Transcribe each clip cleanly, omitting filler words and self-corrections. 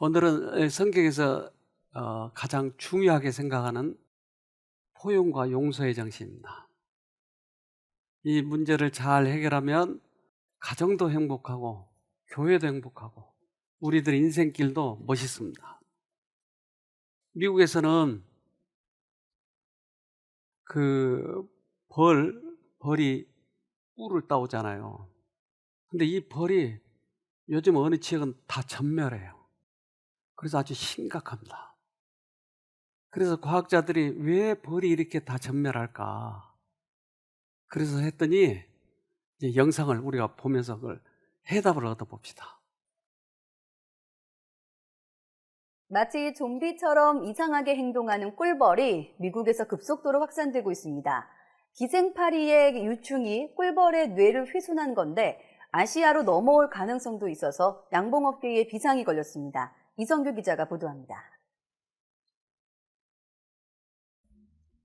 오늘은 성경에서 가장 중요하게 생각하는 포용과 용서의 정신입니다. 이 문제를 잘 해결하면 가정도 행복하고 교회도 행복하고 우리들 인생길도 멋있습니다. 미국에서는 그 벌이 꿀을 따오잖아요. 근데 이 벌이 요즘 어느 지역은 다 전멸해요. 그래서 아주 심각합니다. 그래서 과학자들이 왜 벌이 이렇게 다 전멸할까? 그래서 했더니 이제 영상을 우리가 보면서 그걸 해답을 얻어봅시다. 마치 좀비처럼 이상하게 행동하는 꿀벌이 미국에서 급속도로 확산되고 있습니다. 기생파리의 유충이 꿀벌의 뇌를 훼손한 건데 아시아로 넘어올 가능성도 있어서 양봉업계에 비상이 걸렸습니다. 이성규 기자가 보도합니다.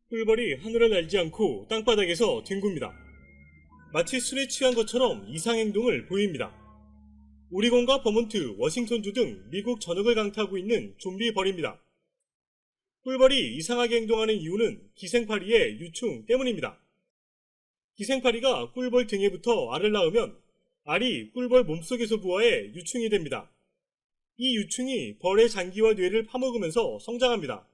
꿀벌이 하늘을 날지 않고 땅바닥에서 뒹굽니다. 마치 술에 취한 것처럼 이상행동을 보입니다. 오리곤과 버몬트, 워싱턴주 등 미국 전역을 강타하고 있는 좀비 벌입니다. 꿀벌이 이상하게 행동하는 이유는 기생파리의 유충 때문입니다. 기생파리가 꿀벌 등에부터 알을 낳으면 알이 꿀벌 몸속에서 부화해 유충이 됩니다. 이 유충이 벌의 장기와 뇌를 파먹으면서 성장합니다.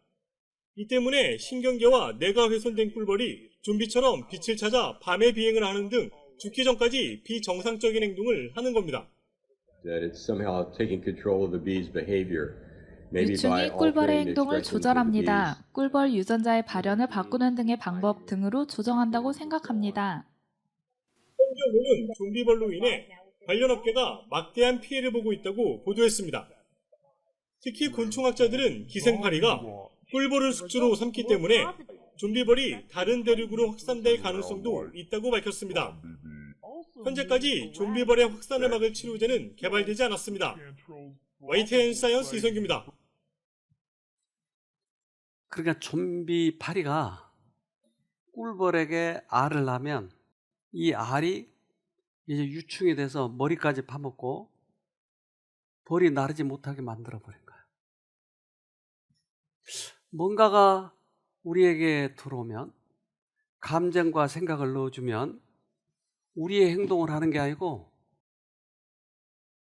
이 때문에 신경계와 뇌가 훼손된 꿀벌이 좀비처럼 빛을 찾아 밤에 비행을 하는 등 죽기 전까지 비정상적인 행동을 하는 겁니다. 유충이 꿀벌의 행동을 조절합니다. 꿀벌 유전자의 발현을 바꾸는 등의 방법 등으로 조정한다고 생각합니다. 현재로는 좀비벌로 인해 관련 업계가 막대한 피해를 보고 있다고 보도했습니다. 특히 곤충학자들은 기생파리가 꿀벌을 숙주로 삼기 때문에 좀비벌이 다른 대륙으로 확산될 가능성도 있다고 밝혔습니다. 현재까지 좀비벌의 확산을 막을 치료제는 개발되지 않았습니다. YTN 사이언스 이성규입니다. 그러니까 좀비파리가 꿀벌에게 알을 낳으면 이 알이 이제 유충이 돼서 머리까지 파먹고 벌이 나르지 못하게 만들어버린 거예요. 뭔가가 우리에게 들어오면 감정과 생각을 넣어주면 우리의 행동을 하는 게 아니고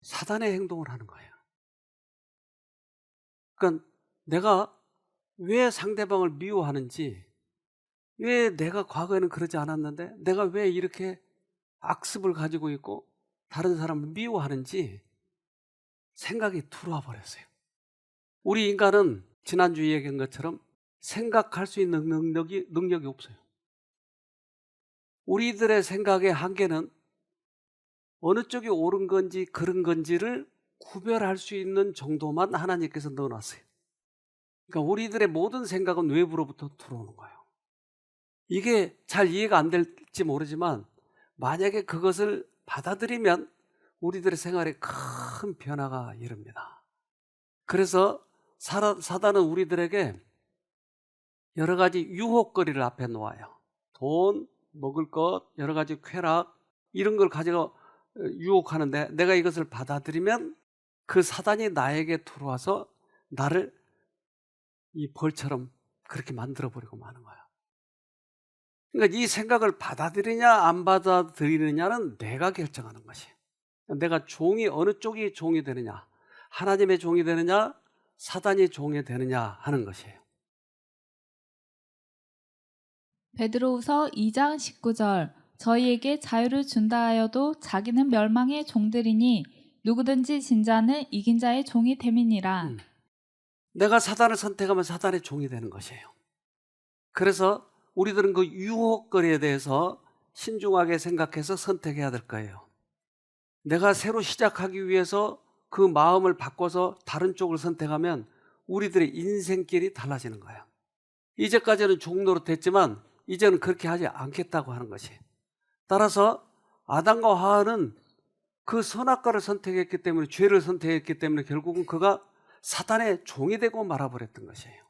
사단의 행동을 하는 거예요. 그러니까 내가 왜 상대방을 미워하는지, 왜 내가 과거에는 그러지 않았는데 내가 왜 이렇게 악습을 가지고 있고 다른 사람을 미워하는지 생각이 들어와 버렸어요. 우리 인간은 지난주 얘기한 것처럼 생각할 수 있는 능력이 없어요. 우리들의 생각의 한계는 어느 쪽이 옳은 건지 그른 건지를 구별할 수 있는 정도만 하나님께서 넣어놨어요. 그러니까 우리들의 모든 생각은 외부로부터 들어오는 거예요. 이게 잘 이해가 안 될지 모르지만 만약에 그것을 받아들이면 우리들의 생활에 큰 변화가 이릅니다. 그래서 사단은 우리들에게 여러 가지 유혹거리를 앞에 놓아요. 돈, 먹을 것, 여러 가지 쾌락 이런 걸 가지고 유혹하는데 내가 이것을 받아들이면 그 사단이 나에게 들어와서 나를 이 벌처럼 그렇게 만들어버리고 마는 거야. 그러니까 이 생각을 받아들이냐 안 받아들이느냐는 내가 결정하는 것이에요. 내가 어느 쪽이 종이 되느냐, 하나님의 종이 되느냐, 사단의 종이 되느냐 하는 것이에요. 베드로후서 2장 19절 저희에게 자유를 준다 하여도 자기는 멸망의 종들이니 누구든지 진 자는 이긴 자의 종이 됨이니라. 내가 사단을 선택하면 사단의 종이 되는 것이에요. 그래서 우리들은 그 유혹거리에 대해서 신중하게 생각해서 선택해야 될 거예요. 내가 새로 시작하기 위해서 그 마음을 바꿔서 다른 쪽을 선택하면 우리들의 인생길이 달라지는 거예요. 이제까지는 종노릇 했지만 이제는 그렇게 하지 않겠다고 하는 것이에요. 따라서 아담과 하와는 그 선악과를 선택했기 때문에, 죄를 선택했기 때문에 결국은 그가 사단의 종이 되고 말아버렸던 것이에요.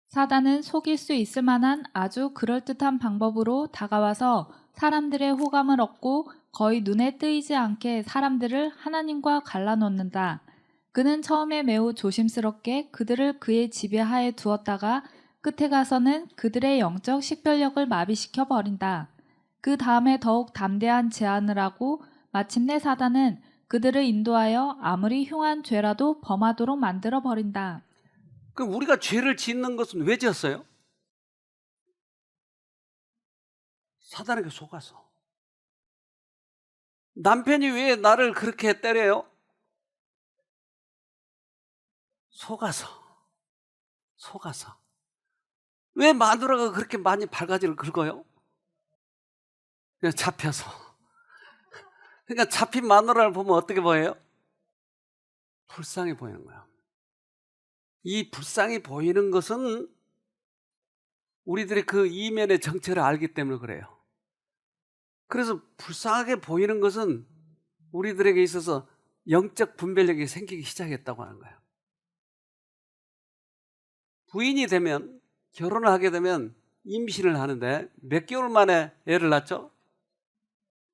사단은 속일 수 있을 만한 아주 그럴듯한 방법으로 다가와서 사람들의 호감을 얻고 거의 눈에 띄지 않게 사람들을 하나님과 갈라놓는다. 그는 처음에 매우 조심스럽게 그들을 그의 지배하에 두었다가 끝에 가서는 그들의 영적 식별력을 마비시켜 버린다. 그 다음에 더욱 담대한 제안을 하고 마침내 사단은 그들을 인도하여 아무리 흉한 죄라도 범하도록 만들어 버린다. 그럼 우리가 죄를 짓는 것은 왜 지었어요? 사단에게 속아서. 남편이 왜 나를 그렇게 때려요? 속아서. 왜 마누라가 그렇게 많이 발가지를 긁어요? 그냥 잡혀서. 그러니까 잡힌 마누라를 보면 어떻게 보여요? 불쌍해 보이는 거야. 이 불쌍해 보이는 것은 우리들이 그 이면의 정체를 알기 때문에 그래요. 그래서 불쌍하게 보이는 것은 우리들에게 있어서 영적 분별력이 생기기 시작했다고 하는 거예요. 부인이 되면, 결혼을 하게 되면 임신을 하는데 몇 개월 만에 애를 낳죠?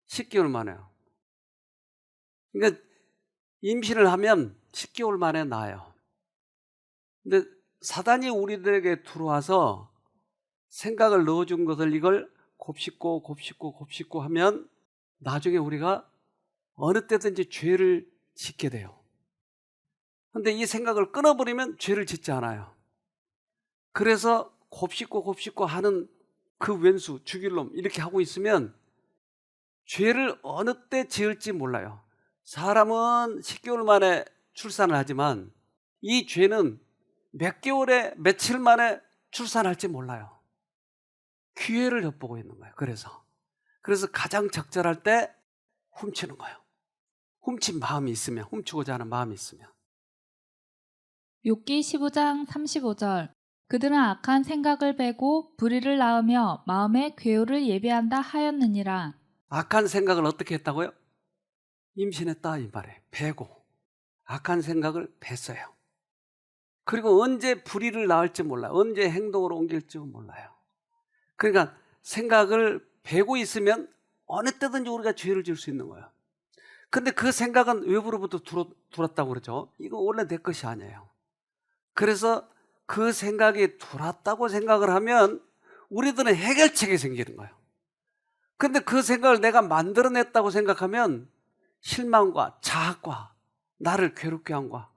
10개월 만에요. 그러니까 임신을 하면 10개월 만에 낳아요. 근데 사단이 우리들에게 들어와서 생각을 넣어준 것을 이걸 곱씹고 하면 나중에 우리가 어느 때든지 죄를 짓게 돼요. 근데 이 생각을 끊어버리면 죄를 짓지 않아요. 그래서 곱씹고 하는 그 왼수, 죽일 놈 이렇게 하고 있으면 죄를 어느 때 지을지 몰라요. 사람은 10개월 만에 출산을 하지만 이 죄는 몇 개월에 며칠 만에 출산할지 몰라요. 기회를 엿보고 있는 거예요. 그래서 가장 적절할 때 훔치는 거예요. 훔친 마음이 있으면, 훔치고자 하는 마음이 있으면. 욥기 15장 35절. 그들은 악한 생각을 베고 불의를 낳으며 마음의 괴오를 예비한다 하였느니라. 악한 생각을 어떻게 했다고요? 임신했다 이 말이에요. 베고 악한 생각을 뱄어요. 그리고 언제 불의를 낳을지 몰라요. 언제 행동으로 옮길지 몰라요. 그러니까 생각을 베고 있으면 어느 때든지 우리가 죄를 지을 수 있는 거예요. 근데 그 생각은 외부로부터 들었다고 그러죠. 이거 원래 내 것이 아니에요. 그래서 그 생각이 들었다고 생각을 하면 우리들은 해결책이 생기는 거예요. 근데 그 생각을 내가 만들어냈다고 생각하면 실망과 자학과 나를 괴롭게 한과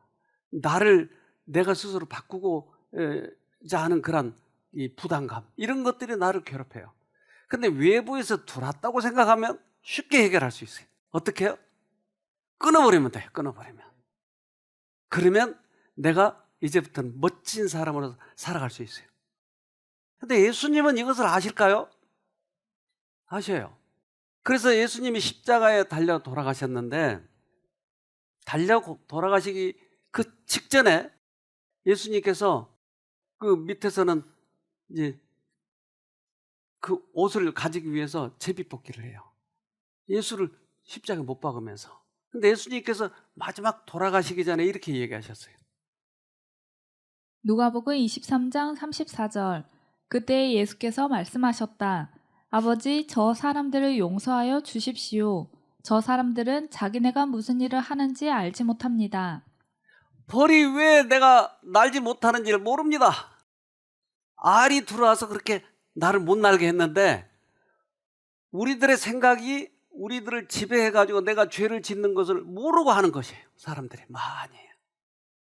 나를 내가 스스로 바꾸고자 하는 그런 이 부담감 이런 것들이 나를 괴롭혀요. 근데 외부에서 들어왔다고 생각하면 쉽게 해결할 수 있어요. 어떻게 해요? 끊어버리면 돼요. 그러면 내가 이제부터는 멋진 사람으로 살아갈 수 있어요. 근데 예수님은 이것을 아실까요? 아셔요. 그래서 예수님이 십자가에 달려 돌아가셨는데 달려 돌아가시기 그 직전에 예수님께서 그 밑에서는 이제 그 옷을 가지기 위해서 제비뽑기를 해요. 예수를 십자가에 못 박으면서. 근데 예수님께서 마지막 돌아가시기 전에 이렇게 얘기하셨어요. 누가복음 23장 34절. 그때 예수께서 말씀하셨다. 아버지, 저 사람들을 용서하여 주십시오. 저 사람들은 자기네가 무슨 일을 하는지 알지 못합니다. 벌이 왜 내가 날지 못하는지를 모릅니다. 알이 들어와서 그렇게 나를 못 날게 했는데 우리들의 생각이 우리들을 지배해가지고 내가 죄를 짓는 것을 모르고 하는 것이에요. 사람들이 많이 해요.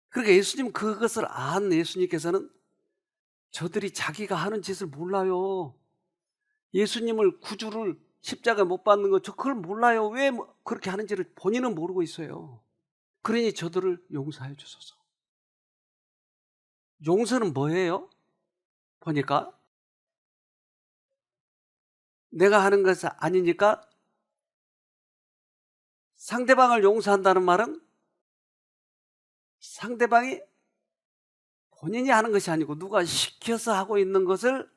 그러니까 예수님 그것을 안 예수님께서는 저들이 자기가 하는 짓을 몰라요. 예수님을 구주를 십자가에 못 박는 거 저 그걸 몰라요. 왜 그렇게 하는지를 본인은 모르고 있어요. 그러니 저들을 용서해 주소서. 용서는 뭐예요? 보니까 내가 하는 것이 아니니까 상대방을 용서한다는 말은 상대방이 본인이 하는 것이 아니고 누가 시켜서 하고 있는 것을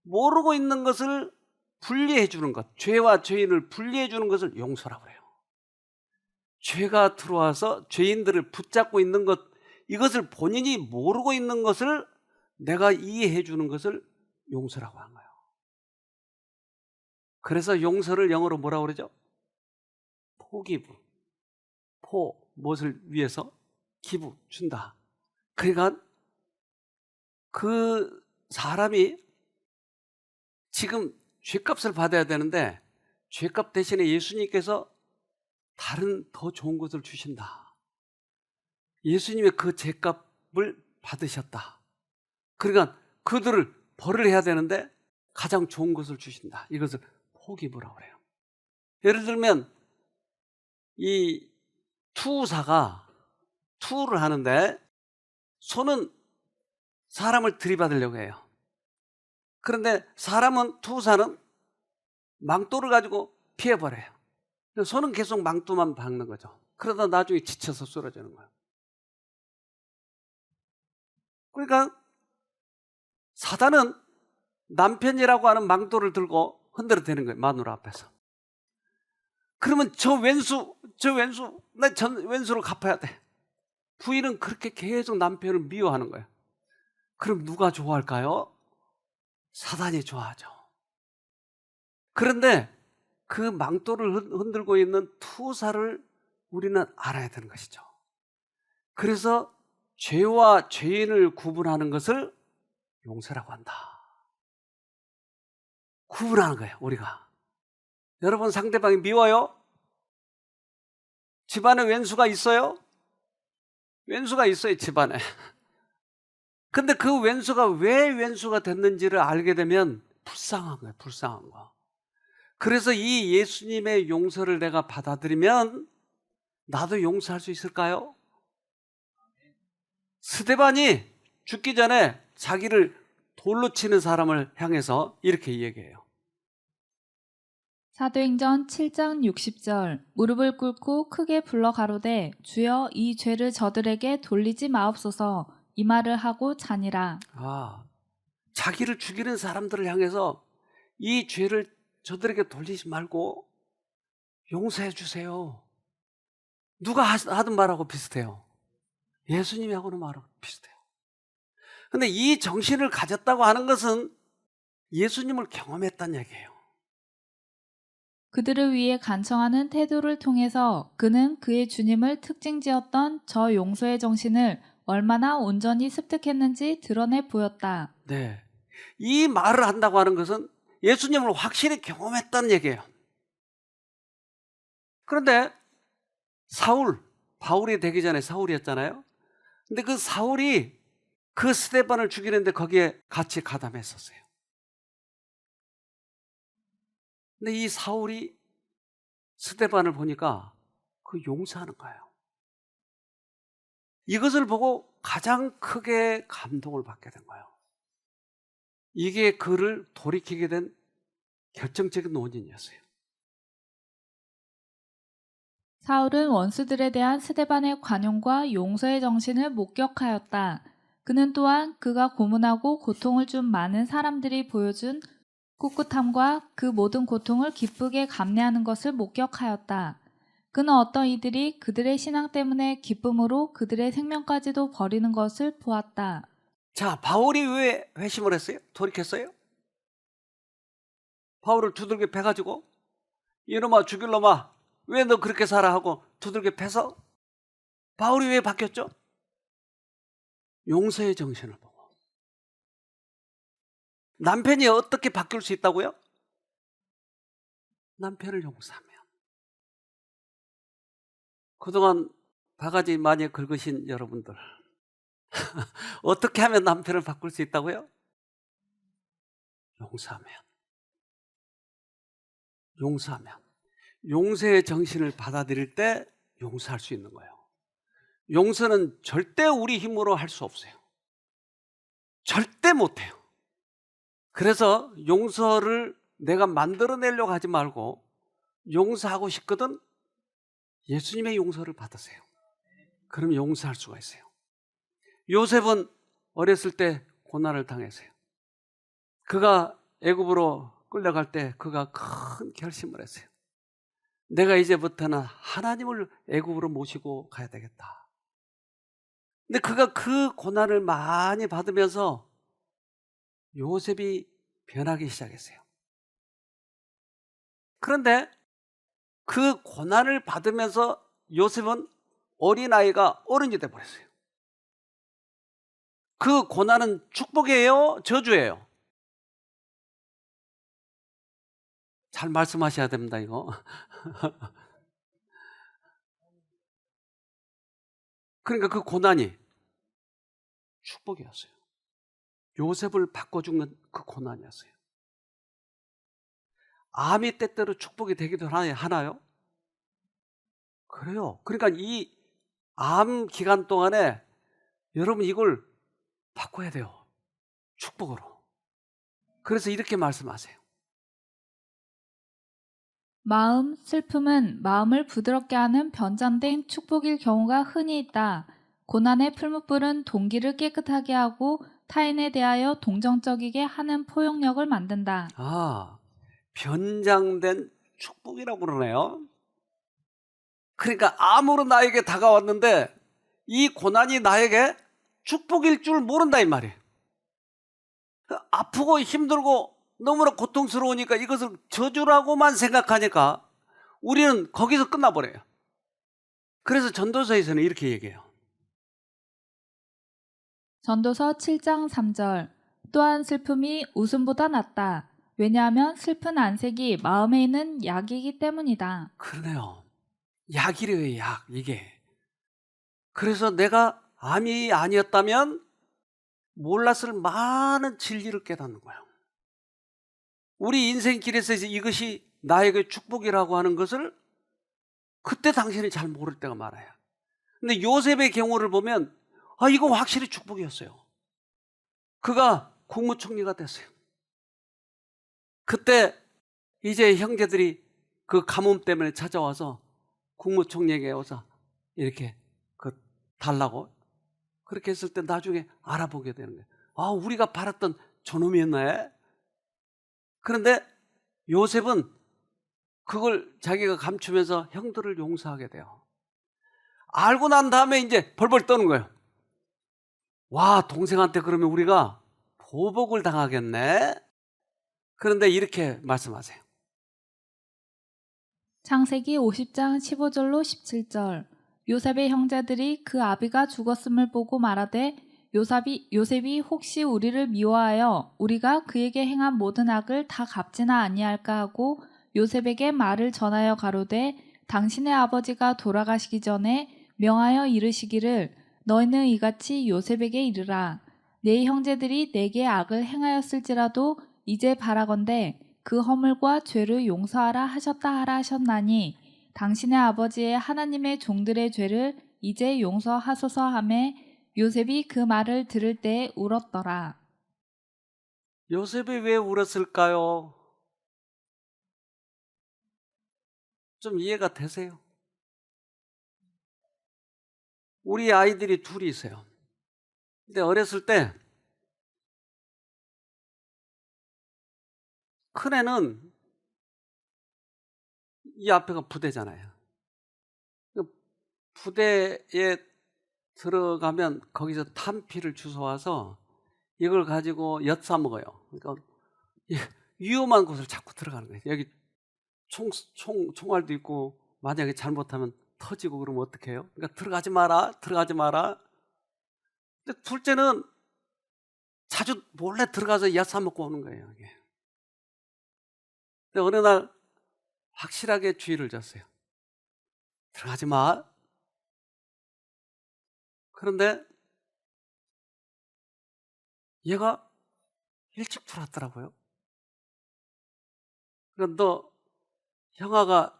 모르고 있는 것을 분리해 주는 것, 죄와 죄인을 분리해 주는 것을 용서라고 해요. 죄가 들어와서 죄인들을 붙잡고 있는 것, 이것을 본인이 모르고 있는 것을 내가 이해해 주는 것을 용서라고 한 거예요. 그래서 용서를 영어로 뭐라고 그러죠? 포기브. 무엇을 위해서? 기부 준다. 그러니까 그 사람이 지금 죗값을 받아야 되는데 죗값 대신에 예수님께서 다른 더 좋은 것을 주신다. 예수님의 그 죄값을 받으셨다. 그러니까 그들을 벌을 해야 되는데 가장 좋은 것을 주신다. 이것을 포기부라고 해요. 예를 들면 이 투사가 투를 하는데 소는 사람을 들이받으려고 해요. 그런데 투사는 망토를 가지고 피해버려요. 소는 계속 망토만 박는 거죠. 그러다 나중에 지쳐서 쓰러지는 거예요. 그러니까 사단은 남편이라고 하는 망토를 들고 흔들어대는 거예요. 마누라 앞에서. 그러면 저 왼수, 나 전 왼수를 갚아야 돼. 부인은 그렇게 계속 남편을 미워하는 거예요. 그럼 누가 좋아할까요? 사단이 좋아하죠. 그런데 그 망토를 흔들고 있는 투사를 우리는 알아야 되는 것이죠. 그래서 죄와 죄인을 구분하는 것을 용서라고 한다. 구분하는 거예요, 우리가. 여러분, 상대방이 미워요? 집안에 왼수가 있어요? 왼수가 있어요, 집안에. 근데 그 왼수가 왜 왼수가 됐는지를 알게 되면 불쌍한 거예요, 불쌍한 거. 그래서 이 예수님의 용서를 내가 받아들이면 나도 용서할 수 있을까요? 스데반이 죽기 전에 자기를 돌로 치는 사람을 향해서 이렇게 얘기해요. 사도행전 7장 60절 무릎을 꿇고 크게 불러 가로되 주여 이 죄를 저들에게 돌리지 마옵소서 이 말을 하고 자니라. 자기를 죽이는 사람들을 향해서 이 죄를 저들에게 돌리지 말고 용서해 주세요. 누가 하던 말하고 비슷해요. 예수님이 하고는 말하고 비슷해요. 근데 이 정신을 가졌다고 하는 것은 예수님을 경험했다는 얘기예요. 그들을 위해 간청하는 태도를 통해서 그는 그의 주님을 특징지었던 저 용서의 정신을 얼마나 온전히 습득했는지 드러내 보였다. 네, 이 말을 한다고 하는 것은 예수님을 확실히 경험했다는 얘기예요. 그런데 바울이 되기 전에 사울이었잖아요. 근데 그 사울이 그 스데반을 죽이는데 거기에 같이 가담했었어요. 근데 이 사울이 스데반을 보니까 그 용서하는 거예요. 이것을 보고 가장 크게 감동을 받게 된 거예요. 이게 그를 돌이키게 된 결정적인 원인이었어요. 사울은 원수들에 대한 스데반의 관용과 용서의 정신을 목격하였다. 그는 또한 그가 고문하고 고통을 준 많은 사람들이 보여준 꿋꿋함과 그 모든 고통을 기쁘게 감내하는 것을 목격하였다. 그는 어떤 이들이 그들의 신앙 때문에 기쁨으로 그들의 생명까지도 버리는 것을 보았다. 자, 바울이 왜 회심을 했어요? 돌이켰어요? 바울을 두들겨 패가지고 이놈아 죽일 놈아 왜 너 그렇게 살아 하고 두들겨 패서 바울이 왜 바뀌었죠? 용서의 정신을 보고. 남편이 어떻게 바뀔 수 있다고요? 남편을 용서하면. 그동안 바가지 많이 긁으신 여러분들 어떻게 하면 남편을 바꿀 수 있다고요? 용서하면. 용서의 정신을 받아들일 때 용서할 수 있는 거예요. 용서는 절대 우리 힘으로 할 수 없어요. 절대 못해요. 그래서 용서를 내가 만들어내려고 하지 말고 용서하고 싶거든 예수님의 용서를 받으세요. 그럼 용서할 수가 있어요. 요셉은 어렸을 때 고난을 당했어요. 그가 애굽으로 끌려갈 때 그가 큰 결심을 했어요. 내가 이제부터는 하나님을 애굽으로 모시고 가야 되겠다. 근데 그가 그 고난을 많이 받으면서 요셉이 변하기 시작했어요. 그런데 그 고난을 받으면서 요셉은 어린아이가 어른이 돼버렸어요. 그 고난은 축복이에요? 저주예요? 잘 말씀하셔야 됩니다, 이거. 그러니까 그 고난이 축복이었어요. 요셉을 바꿔준 그 고난이었어요. 암이 때때로 축복이 되기도 하나요? 그래요. 그러니까 이 암 기간 동안에 여러분 이걸 바꿔야 돼요. 축복으로. 그래서 이렇게 말씀하세요. 마음, 슬픔은 마음을 부드럽게 하는 변장된 축복일 경우가 흔히 있다. 고난의 풀무불은 동기를 깨끗하게 하고 타인에 대하여 동정적이게 하는 포용력을 만든다. 아, 변장된 축복이라고 그러네요. 그러니까 암으로 나에게 다가왔는데 이 고난이 나에게 축복일 줄 모른다 이 말이에요. 아프고 힘들고 너무나 고통스러우니까 이것을 저주라고만 생각하니까 우리는 거기서 끝나버려요. 그래서 전도서에서는 이렇게 얘기해요. 전도서 7장 3절. 또한 슬픔이 웃음보다 낫다. 왜냐하면 슬픈 안색이 마음에 있는 약이기 때문이다. 그러네요. 약이래요, 약, 이게. 그래서 내가 암이 아니었다면 몰랐을 많은 진리를 깨닫는 거예요. 우리 인생길에서 이것이 나에게 축복이라고 하는 것을 그때 당신이 잘 모를 때가 많아요. 근데 요셉의 경우를 보면 이거 확실히 축복이었어요. 그가 국무총리가 됐어요. 그때 이제 형제들이 그 가뭄 때문에 찾아와서 국무총리에게 와서 이렇게 달라고 그렇게 했을 때 나중에 알아보게 되는 거예요. 우리가 바랐던 저놈이었네. 그런데 요셉은 그걸 자기가 감추면서 형들을 용서하게 돼요. 알고 난 다음에 이제 벌벌 떠는 거예요. 와, 동생한테 그러면 우리가 보복을 당하겠네. 그런데 이렇게 말씀하세요. 창세기 50장 15절로 17절. 요셉의 형제들이 그 아비가 죽었음을 보고 말하되 요셉이 혹시 우리를 미워하여 우리가 그에게 행한 모든 악을 다 갚지나 아니할까 하고 요셉에게 말을 전하여 가로되 당신의 아버지가 돌아가시기 전에 명하여 이르시기를 너희는 이같이 요셉에게 이르라. 내 형제들이 내게 악을 행하였을지라도 이제 바라건대 그 허물과 죄를 용서하라 하셨다 하라 하셨나니 당신의 아버지의 하나님의 종들의 죄를 이제 용서하소서 하매 요셉이 그 말을 들을 때에 울었더라. 요셉이 왜 울었을까요? 좀 이해가 되세요? 우리 아이들이 둘이 있어요. 근데 어렸을 때 큰애는 이 앞에가 부대잖아요. 부대에 들어가면 거기서 탄피를 주워와서 이걸 가지고 엿사 먹어요. 그러니까 위험한 곳을 자꾸 들어가는 거예요. 여기 총알도 있고 만약에 잘못하면 터지고 그러면 어떡해요? 그러니까 들어가지 마라. 근데 둘째는 자주 몰래 들어가서 엿사 먹고 오는 거예요. 이게. 근데 어느 날 확실하게 주의를 줬어요. 들어가지 마. 그런데 얘가 일찍 들어왔더라고요. 그러니까 너 형아가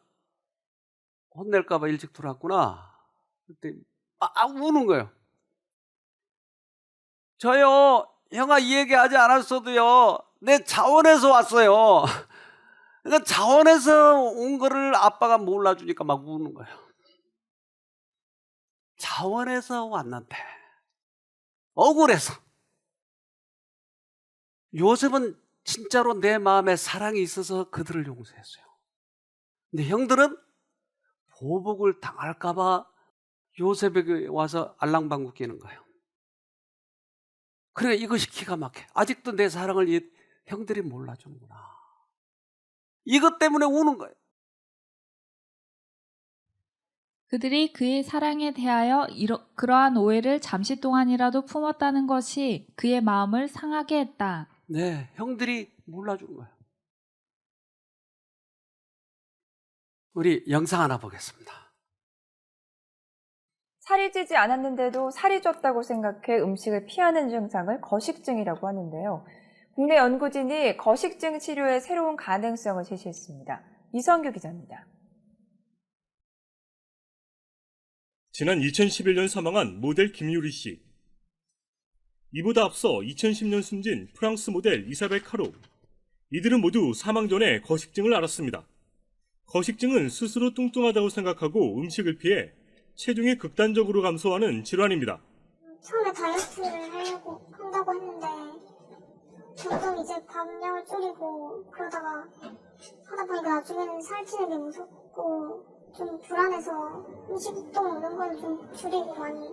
혼낼까 봐 일찍 들어왔구나. 그때 우는 거예요. 저요, 형아 이 얘기 하지 않았어도요, 내 자원에서 왔어요. 그러니까 자원에서 온 거를 아빠가 몰라주니까 막 우는 거예요. 자원에서 왔는데 억울해서. 요셉은 진짜로 내 마음에 사랑이 있어서 그들을 용서했어요. 근데 형들은 보복을 당할까 봐 요셉에게 와서 알랑방구 끼는 거예요. 그래, 이것이 기가 막혀. 아직도 내 사랑을 형들이 몰라주는구나. 이것 때문에 우는 거예요. 그들이 그의 사랑에 대하여 그러한 오해를 잠시 동안이라도 품었다는 것이 그의 마음을 상하게 했다. 네, 형들이 몰라준 거예요. 우리 영상 하나 보겠습니다. 살이 찌지 않았는데도 살이 쪘다고 생각해 음식을 피하는 증상을 거식증이라고 하는데요. 국내 연구진이 거식증 치료의 새로운 가능성을 제시했습니다. 이성규 기자입니다. 지난 2011년 사망한 모델 김유리 씨. 이보다 앞서 2010년 숨진 프랑스 모델 이사벨 카로. 이들은 모두 사망 전에 거식증을 앓았습니다. 거식증은 스스로 뚱뚱하다고 생각하고 음식을 피해 체중이 극단적으로 감소하는 질환입니다. 처음에 다이어트를 하려고 한다고 했는데 점점 이제 밥량을 줄이고 그러다가 하다 보니까 나중에는 살찌는 게 무섭고 좀 불안해서 음식도 먹는 건 좀 줄이고 많이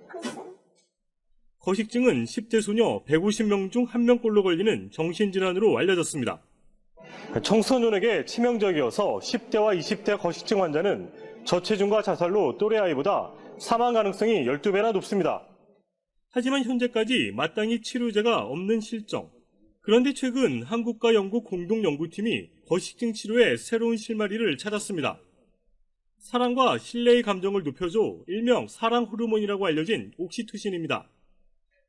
그랬어요. 거식증은 10대 소녀 150명 중 1명꼴로 걸리는 정신질환으로 알려졌습니다. 청소년에게 치명적이어서 10대와 20대 거식증 환자는 저체중과 자살로 또래 아이보다 사망 가능성이 12배나 높습니다. 하지만 현재까지 마땅히 치료제가 없는 실정. 그런데 최근 한국과 영국 공동연구팀이 거식증 치료에 새로운 실마리를 찾았습니다. 사랑과 신뢰의 감정을 높여줘 일명 사랑 호르몬이라고 알려진 옥시토신입니다.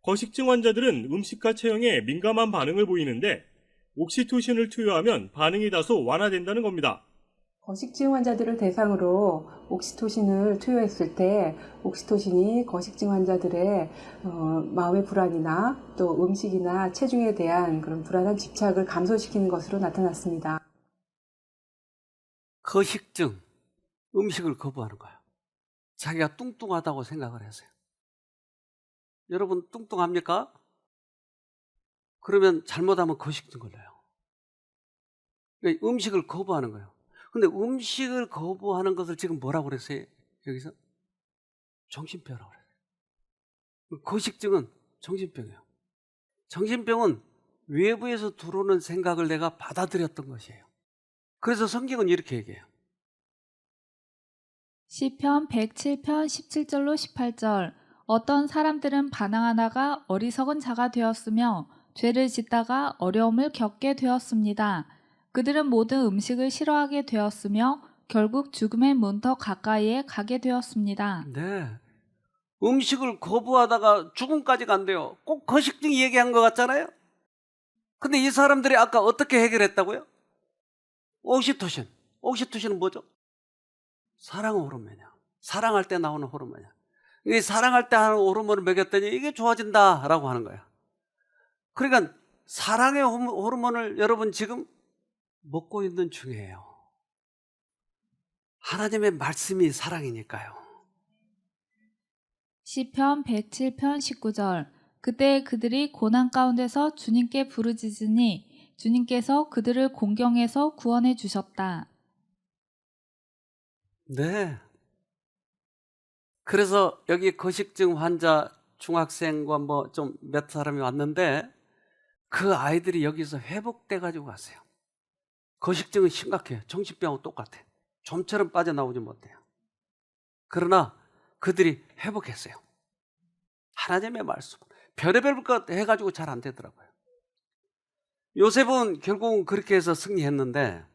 거식증 환자들은 음식과 체형에 민감한 반응을 보이는데 옥시토신을 투여하면 반응이 다소 완화된다는 겁니다. 거식증 환자들을 대상으로 옥시토신을 투여했을 때 옥시토신이 거식증 환자들의 마음의 불안이나 또 음식이나 체중에 대한 그런 불안한 집착을 감소시키는 것으로 나타났습니다. 거식증, 음식을 거부하는 거예요. 자기가 뚱뚱하다고 생각을 했어요. 여러분 뚱뚱합니까? 그러면 잘못하면 거식증 걸려요. 그러니까 음식을 거부하는 거예요. 근데 음식을 거부하는 것을 지금 뭐라고 그랬어요? 여기서? 정신병이라고 그랬어요. 거식증은 정신병이에요. 정신병은 외부에서 들어오는 생각을 내가 받아들였던 것이에요. 그래서 성경은 이렇게 얘기해요. 시편 107편 17절로 18절. 어떤 사람들은 반항하다가 어리석은 자가 되었으며 죄를 짓다가 어려움을 겪게 되었습니다. 그들은 모든 음식을 싫어하게 되었으며 결국 죽음의 문 더 가까이에 가게 되었습니다. 네. 음식을 거부하다가 죽음까지 간대요. 꼭 거식증 얘기한 것 같잖아요. 근데 이 사람들이 아까 어떻게 해결했다고요? 옥시토신. 옥시토신은 뭐죠? 사랑 호르몬이야. 사랑할 때 나오는 호르몬이야. 이 사랑할 때 하는 호르몬을 먹였더니 이게 좋아진다라고 하는 거야. 그러니까 사랑의 호르몬을 여러분 지금 먹고 있는 중이에요. 하나님의 말씀이 사랑이니까요. 시편 107편 19절. 그때 그들이 고난 가운데서 주님께 부르짖으니 주님께서 그들을 공경해서 구원해 주셨다. 네. 그래서 여기 거식증 환자 중학생과 뭐 좀 몇 사람이 왔는데 그 아이들이 여기서 회복돼 가지고 갔어요. 거식증은 심각해요. 정신병하고 똑같아요. 좀처럼 빠져나오지 못해요. 그러나 그들이 회복했어요. 하나님의 말씀. 별의별 것 해가지고 잘 안 되더라고요. 요셉은 결국은 그렇게 해서 승리했는데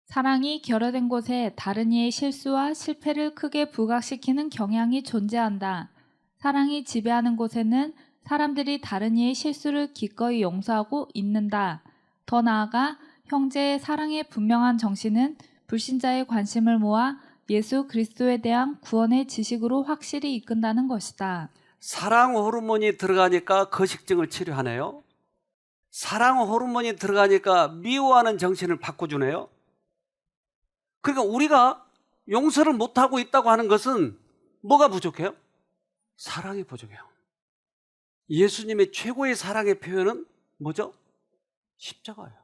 사랑이 결여된 곳에 다른 이의 실수와 실패를 크게 부각시키는 경향이 존재한다. 사랑이 지배하는 곳에는 사람들이 다른 이의 실수를 기꺼이 용서하고 잊는다. 더 나아가 형제의 사랑의 분명한 정신은 불신자의 관심을 모아 예수 그리스도에 대한 구원의 지식으로 확실히 이끈다는 것이다. 사랑 호르몬이 들어가니까 거식증을 치료하네요. 사랑 호르몬이 들어가니까 미워하는 정신을 바꿔주네요. 그러니까 우리가 용서를 못하고 있다고 하는 것은 뭐가 부족해요? 사랑이 부족해요. 예수님의 최고의 사랑의 표현은 뭐죠? 십자가예요.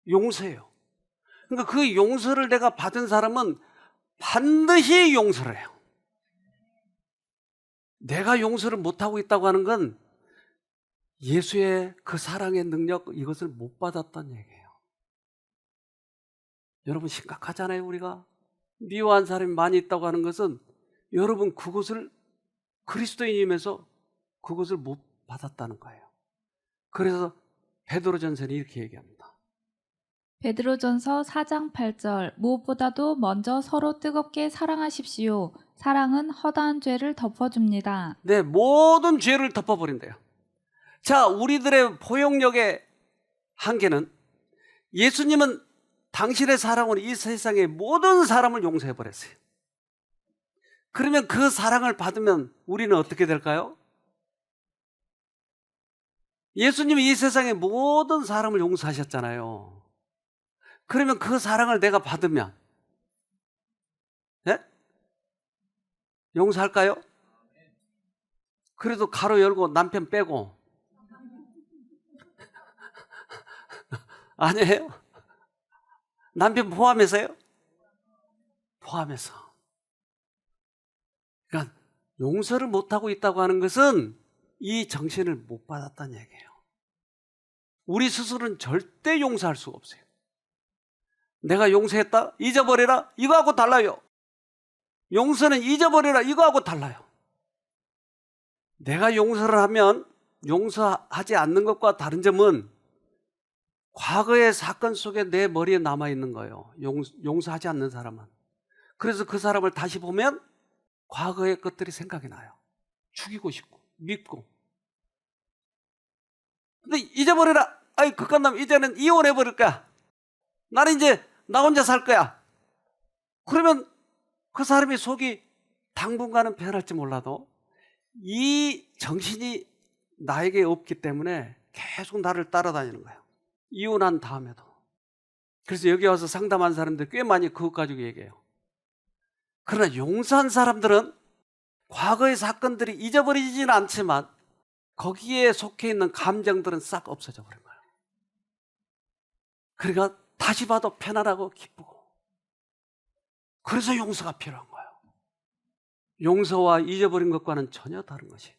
용서예요. 그러니까 그 용서를 내가 받은 사람은 반드시 용서를 해요. 내가 용서를 못하고 있다고 하는 건 예수의 그 사랑의 능력, 이것을 못 받았다는 얘기예요. 여러분 심각하잖아요. 우리가 미워한 사람이 많이 있다고 하는 것은 여러분 그것을 그리스도인이면서 그것을 못 받았다는 거예요. 그래서 베드로전서는 이렇게 얘기합니다. 베드로전서 4장 8절 무엇보다도 먼저 서로 뜨겁게 사랑하십시오. 사랑은 허다한 죄를 덮어줍니다. 네, 모든 죄를 덮어버린대요. 자, 우리들의 포용력의 한계는 예수님은 당신의 사랑으로 이 세상의 모든 사람을 용서해버렸어요. 그러면 그 사랑을 받으면 우리는 어떻게 될까요? 예수님이 이 세상의 모든 사람을 용서하셨잖아요. 그러면 그 사랑을 내가 받으면 네? 용서할까요? 그래도 가로 열고 남편 빼고 아니에요? 남편 포함해서요? 포함해서. 그러니까 용서를 못하고 있다고 하는 것은 이 정신을 못 받았다는 얘기예요. 우리 스스로는 절대 용서할 수가 없어요. 내가 용서했다? 잊어버려라? 이거하고 달라요. 용서는 잊어버려라? 이거하고 달라요. 내가 용서를 하면 용서하지 않는 것과 다른 점은 과거의 사건 속에 내 머리에 남아있는 거예요. 용서하지 않는 사람은. 그래서 그 사람을 다시 보면 과거의 것들이 생각이 나요. 죽이고 싶고 밉고. 근데 잊어버려라. 아이 그깟 놈 이제는 이혼해버릴 거야. 나는 이제 나 혼자 살 거야. 그러면 그 사람의 속이 당분간은 변할지 몰라도 이 정신이 나에게 없기 때문에 계속 나를 따라다니는 거예요. 이혼한 다음에도. 그래서 여기 와서 상담한 사람들 꽤 많이 그것 가지고 얘기해요. 그러나 용서한 사람들은 과거의 사건들이 잊어버리지는 않지만 거기에 속해 있는 감정들은 싹 없어져 버린 거예요. 그러니까 다시 봐도 편안하고 기쁘고. 그래서 용서가 필요한 거예요. 용서와 잊어버린 것과는 전혀 다른 것이.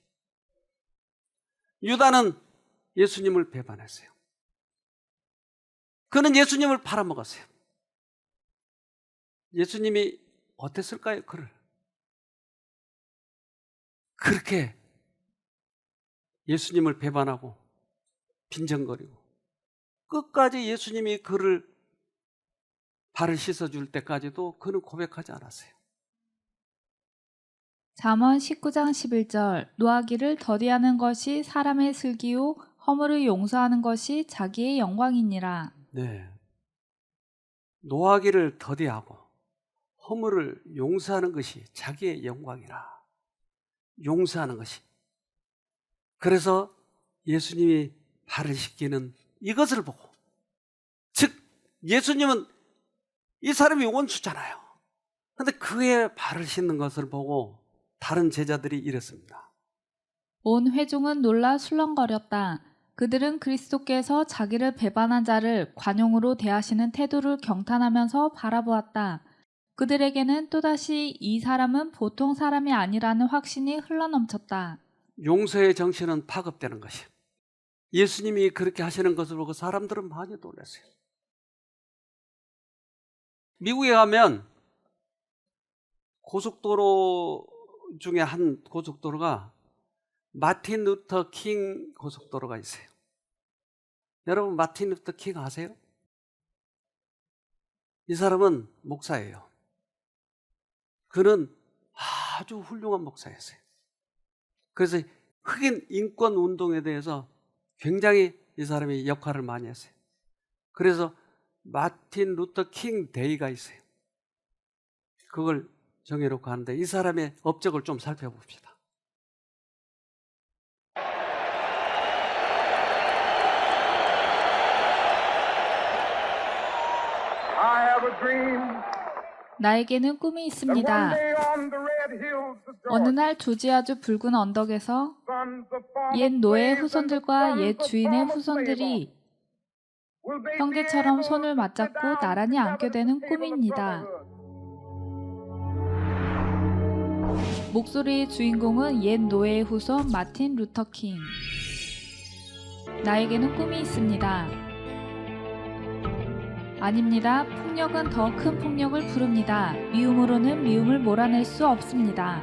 유다는 예수님을 배반했어요. 그는 예수님을 팔아먹었어요. 예수님이 어땠을까요? 그를 그렇게 예수님을 배반하고 빈정거리고 끝까지 예수님이 그를 발을 씻어줄 때까지도 그는 고백하지 않았어요. 잠언 19장 11절 노하기를 더디하는 것이 사람의 슬기요 허물을 용서하는 것이 자기의 영광이니라. 네, 노하기를 더디하고 허물을 용서하는 것이 자기의 영광이라. 용서하는 것이. 그래서 예수님이 발을 씻기는 이것을 보고, 즉 예수님은 이 사람이 원수잖아요. 그런데 그의 발을 씻는 것을 보고 다른 제자들이 이랬습니다. 온 회중은 놀라 술렁거렸다. 그들은 그리스도께서 자기를 배반한 자를 관용으로 대하시는 태도를 경탄하면서 바라보았다. 그들에게는 또다시 이 사람은 보통 사람이 아니라는 확신이 흘러넘쳤다. 용서의 정신은 파급되는 것이. 예수님이 그렇게 하시는 것을 보고 사람들은 많이 놀랐어요. 미국에 가면 고속도로 중에 한 고속도로가 마틴 루터 킹 고속도로가 있어요. 여러분 마틴 루터 킹 아세요? 이 사람은 목사예요. 그는 아주 훌륭한 목사였어요. 그래서 흑인 인권 운동에 대해서 굉장히 이 사람이 역할을 많이 했어요. 그래서 마틴 루터 킹 데이가 있어요. 그걸 정해놓고 하는데 이 사람의 업적을 좀 살펴봅시다. 나에게는 꿈이 있습니다. 어느 날 조지아주 붉은 언덕에서 옛 노예의 후손들과 옛 주인의 후손들이 형제처럼 손을 맞잡고 나란히 앉게 되는 꿈입니다. 목소리의 주인공은 옛 노예의 후손 마틴 루터 킹. 나에게는 꿈이 있습니다. 아닙니다. 폭력은 더 큰 폭력을 부릅니다. 미움으로는 미움을 몰아낼 수 없습니다.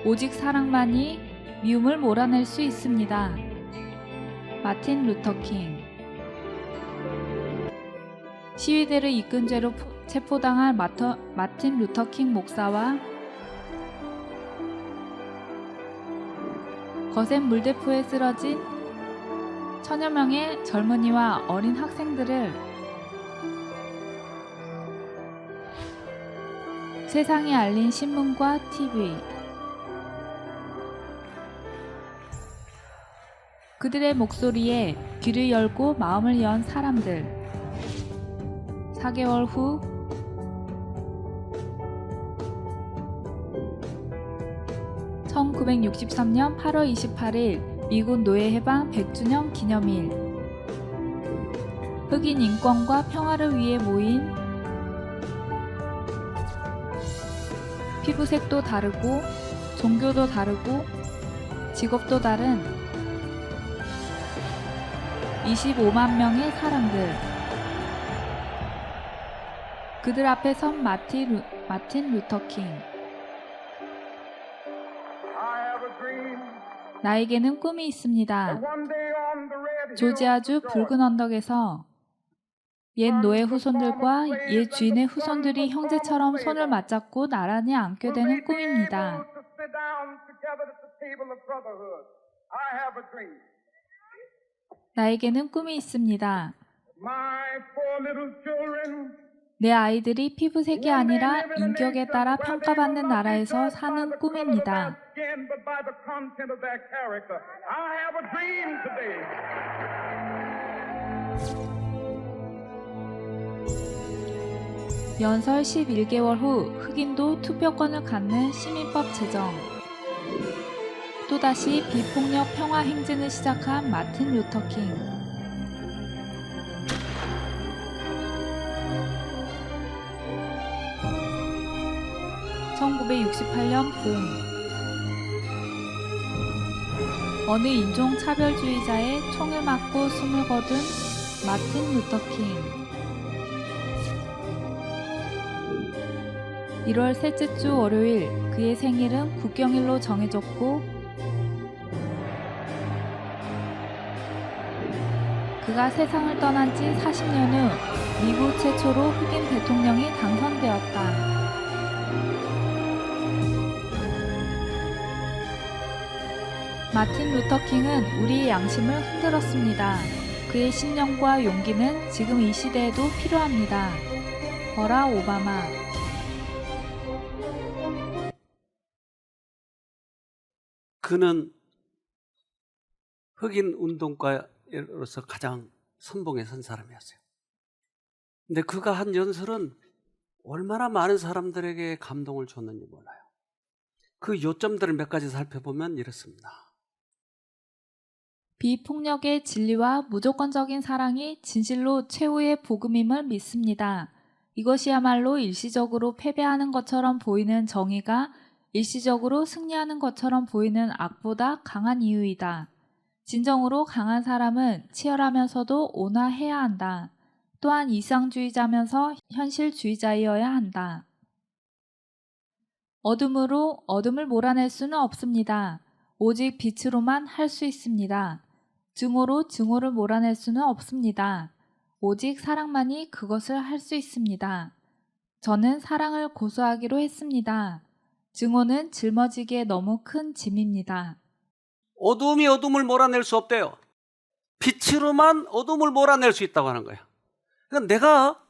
오직 사랑만이 미움을 몰아낼 수 있습니다. 마틴 루터킹. 시위대를 이끈 죄로 체포당한 마틴 루터킹 목사와 거센 물대포에 쓰러진 천여 명의 젊은이와 어린 학생들을 세상에 알린 신문과 TV, 그들의 목소리에 귀를 열고 마음을 연 사람들. 4개월 후 (1963년 8월 28일) 미국 노예해방 100주년 기념일. 흑인 인권과 평화를 위해 모인 피부색도 다르고 종교도 다르고 직업도 다른 25만 명의 사람들. 그들 앞에 선 마틴 루터킹. 나에게는 꿈이 있습니다. 조지아주 붉은 언덕에서 옛 노예 후손들과 옛 주인의 후손들이 형제처럼 손을 맞잡고 나란히 앉게 되는 꿈입니다. 나에게는 꿈이 있습니다. 내 아이들이 피부색이 아니라 인격에 따라 평가받는 나라에서 사는 꿈입니다. 연설 11개월 후 흑인도 투표권을 갖는 시민법 제정. 또다시 비폭력 평화 행진을 시작한 마틴 루터킹. 1968년 봄. 어느 인종차별주의자의 총을 맞고 숨을 거둔 마틴 루터킹. 1월 셋째 주 월요일, 그의 생일은 국경일로 정해졌고 그가 세상을 떠난 지 40년 후 미국 최초로 흑인 대통령이 당선되었다. 마틴 루터킹은 우리의 양심을 흔들었습니다. 그의 신념과 용기는 지금 이 시대에도 필요합니다. 버락 오바마. 그는 흑인 운동가로서 가장 선봉에 선 사람이었어요. 근데 그가 한 연설은 얼마나 많은 사람들에게 감동을 줬는지 몰라요. 그 요점들을 몇 가지 살펴보면 이렇습니다. 비폭력의 진리와 무조건적인 사랑이 진실로 최후의 복음임을 믿습니다. 이것이야말로 일시적으로 패배하는 것처럼 보이는 정의가 일시적으로 승리하는 것처럼 보이는 악보다 강한 이유이다. 진정으로 강한 사람은 치열하면서도 온화해야 한다. 또한 이상주의자면서 현실주의자이어야 한다. 어둠으로 어둠을 몰아낼 수는 없습니다. 오직 빛으로만 할 수 있습니다. 증오로 증오를 몰아낼 수는 없습니다. 오직 사랑만이 그것을 할 수 있습니다. 저는 사랑을 고수하기로 했습니다. 증오는 짊어지기에 너무 큰 짐입니다. 어둠이 어둠을 몰아낼 수 없대요. 빛으로만 어둠을 몰아낼 수 있다고 하는 거예요. 그러니까 내가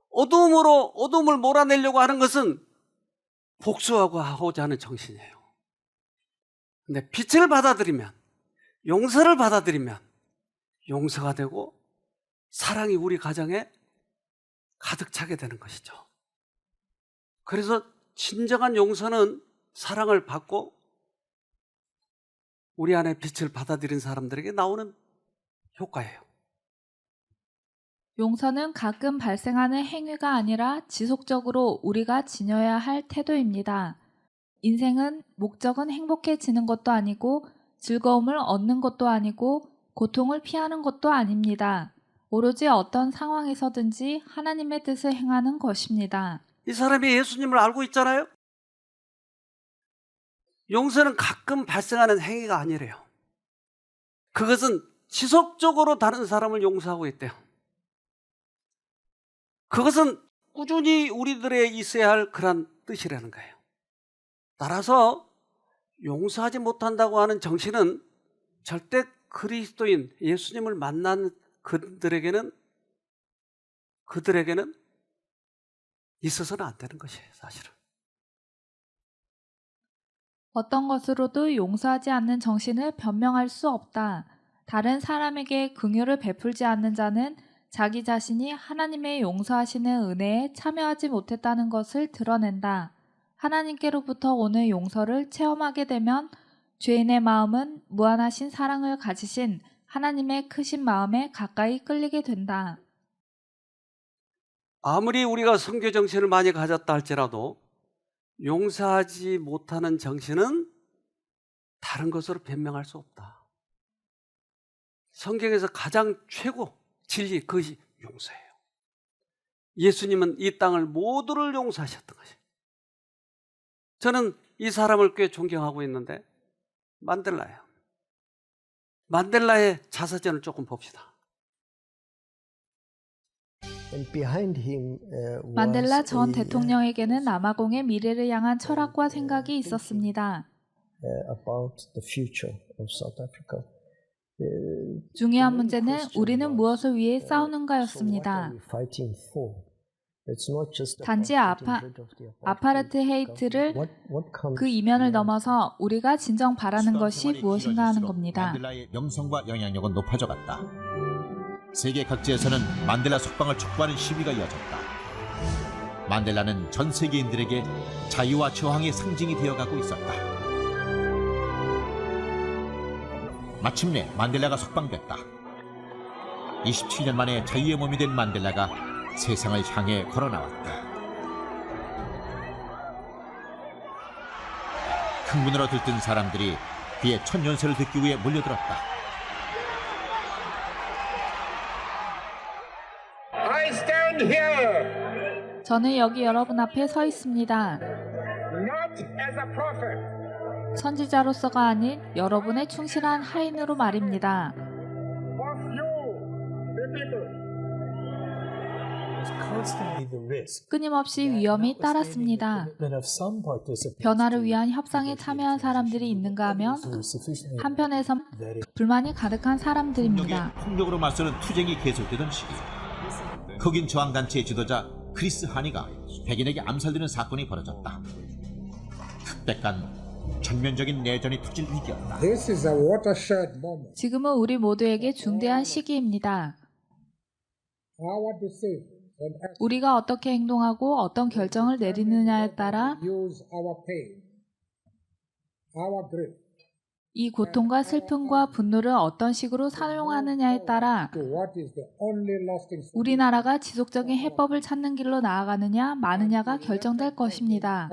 어둠으로 어둠을 몰아내려고 하는 것은 복수하고 하고자 하는 정신이에요. 근데 빛을 받아들이면, 용서를 받아들이면 용서가 되고 사랑이 우리 가정에 가득 차게 되는 것이죠. 그래서 진정한 용서는 사랑을 받고 우리 안에 빛을 받아들인 사람들에게 나오는 효과예요. 용서는 가끔 발생하는 행위가 아니라 지속적으로 우리가 지녀야 할 태도입니다. 인생은 목적은 행복해지는 것도 아니고 즐거움을 얻는 것도 아니고 고통을 피하는 것도 아닙니다. 오로지 어떤 상황에서든지 하나님의 뜻을 행하는 것입니다. 이 사람이 예수님을 알고 있잖아요. 용서는 가끔 발생하는 행위가 아니래요. 그것은 지속적으로 다른 사람을 용서하고 있대요. 그것은 꾸준히 우리들에 있어야 할 그런 뜻이라는 거예요. 따라서 용서하지 못한다고 하는 정신은 절대 그리스도인 예수님을 만난 그들에게는 있어서는 안 되는 것이에요, 사실은. 어떤 것으로도 용서하지 않는 정신을 변명할 수 없다. 다른 사람에게 긍휼을 베풀지 않는 자는 자기 자신이 하나님의 용서하시는 은혜에 참여하지 못했다는 것을 드러낸다. 하나님께로부터 오는 용서를 체험하게 되면 죄인의 마음은 무한하신 사랑을 가지신 하나님의 크신 마음에 가까이 끌리게 된다. 아무리 우리가 선교 정신을 많이 가졌다 할지라도 용서하지 못하는 정신은 다른 것으로 변명할 수 없다. 성경에서 가장 최고 진리, 그것이 용서예요. 예수님은 이 땅을 모두를 용서하셨던 것이에요. 저는 이 사람을 꽤 존경하고 있는데 만델라예요. 만델라의 자서전을 조금 봅시다. 만델라 전 대통령에게는 남아공의 미래를 향한 철학과 생각이 있었습니다. 중요한 문제는 우리는 무엇을 위해 싸우는가였습니다. 단지 아파르트헤이트를 그 이면을 넘어서 우리가 진정 바라는 것이 무엇인가 하는 겁니다. 만델라의 명성과 영향력은 높아져갔다. 세계 각지에서는 만델라 석방을 촉구하는 시위가 이어졌다. 만델라는 전 세계인들에게 자유와 저항의 상징이 되어가고 있었다. 마침내 만델라가 석방됐다. 27년 만에 자유의 몸이 된 만델라가 세상을 향해 걸어나왔다. 큰 문으로 들뜬 사람들이 그의 첫 연설을 듣기 위해 몰려들었다. 저는 여기 여러분 앞에 서 있습니다. 선지자로서가 아닌 여러분의 충실한 하인으로 말입니다. 끊임없이 위험이 따랐습니다. 변화를 위한 협상에 참여한 사람들이 있는가 하면 한편에선 불만이 가득한 사람들입니다. 폭력으로 맞서는 투쟁이 계속되던 시기, 흑인 저항단체의 지도자 크리스 하니가 백인에게 암살되는 사건이 벌어졌다. 흑백간 전면적인 내전이 터질 위기였다. 지금은 우리 모두에게 중대한 시기입니다. 우리가 어떻게 행동하고 어떤 결정을 내리느냐에 따라 이 고통과 슬픔과 분노를 어떤 식으로 사용하느냐에 따라 우리나라가 지속적인 해법을 찾는 길로 나아가느냐 마느냐가 결정될 것입니다.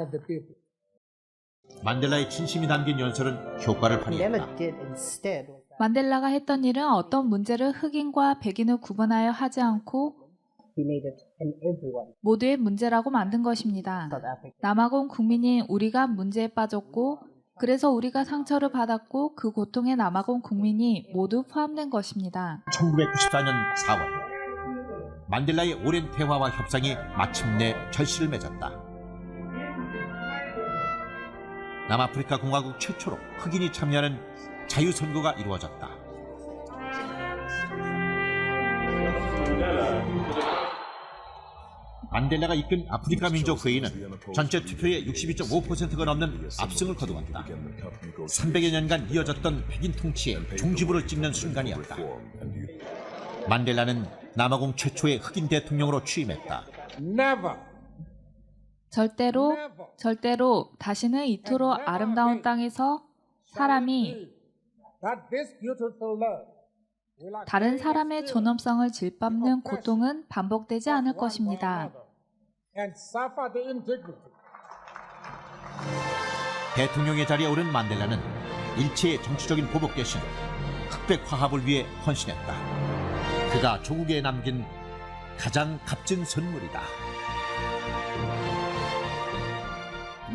만델라의 진심이 담긴 연설은 효과를 발휘했다. 만델라가 했던 일은 어떤 문제를 흑인과 백인을 구분하여 하지 않고 모두의 문제라고 만든 것입니다. 남아공 국민인 우리가 문제에 빠졌고 그래서 우리가 상처를 받았고 그 고통에 남아공 국민이 모두 포함된 것입니다. 1994년 4월 만델라의 오랜 대화와 협상이 마침내 결실을 맺었다. 남아프리카 공화국 최초로 흑인이 참여하는 자유선거가 이루어졌다. 만델라가 이끈 아프리카 민족회의는 전체 투표의 62.5%가 넘는 압승을 거두었다. 300여 년간 이어졌던 백인 통치의 종지부를 찍는 순간이었다. 만델라는 남아공 최초의 흑인 대통령으로 취임했다. 절대로 다시는 이토록 아름다운 땅에서 사람이 다른 사람의 존엄성을 짓밟는 고통은 반복되지 않을 것입니다. 대통령의 자리에 오른 만델라는 일체의 정치적인 보복 대신 흑백 화합을 위해 헌신했다. 그가 조국에 남긴 가장 값진 선물이다.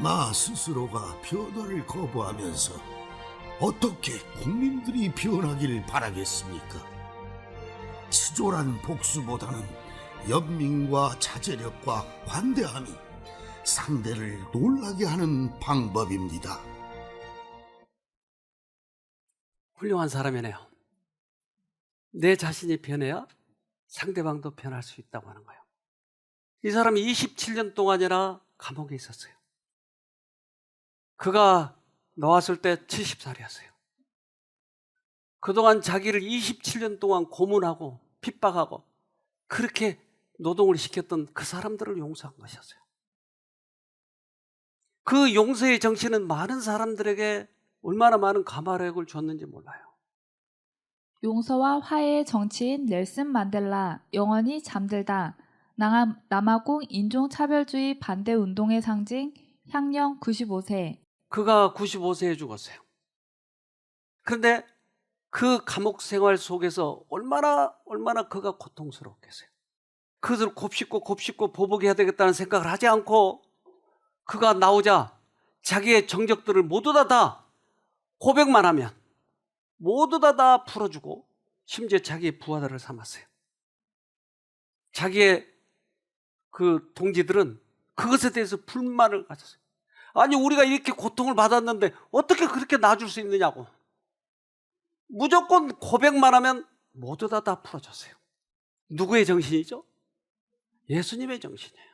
나 스스로가 변화를 거부하면서 어떻게 국민들이 변하길 바라겠습니까? 치졸한 복수보다는 연민과 자제력과 관대함이 상대를 놀라게 하는 방법입니다. 훌륭한 사람이네요. 내 자신이 변해야 상대방도 변할 수 있다고 하는 거예요. 이 사람이 27년 동안이나 감옥에 있었어요. 그가 나왔을 때 70살이었어요. 그동안 자기를 27년 동안 고문하고 핍박하고 그렇게 노동을 시켰던 그 사람들을 용서한 것이었어요. 그 용서의 정신은 많은 사람들에게 얼마나 많은 감화력을 줬는지 몰라요. 용서와 화해의 정치인 넬슨 만델라, 영원히 잠들다. 남아공 인종차별주의 반대 운동의 상징, 향년 95세. 그가 95세에 죽었어요. 그런데 그 감옥 생활 속에서 얼마나 그가 고통스러웠겠어요. 그들을 곱씹고 보복해야 되겠다는 생각을 하지 않고 그가 나오자 자기의 정적들을 모두 다 고백만 하면 모두 다 풀어주고 심지어 자기의 부하들을 삼았어요. 자기의 그 동지들은 그것에 대해서 불만을 가졌어요. 아니 우리가 이렇게 고통을 받았는데 어떻게 그렇게 놔줄 수 있느냐고. 무조건 고백만 하면 모두 다 풀어줬어요. 누구의 정신이죠? 예수님의 정신이에요.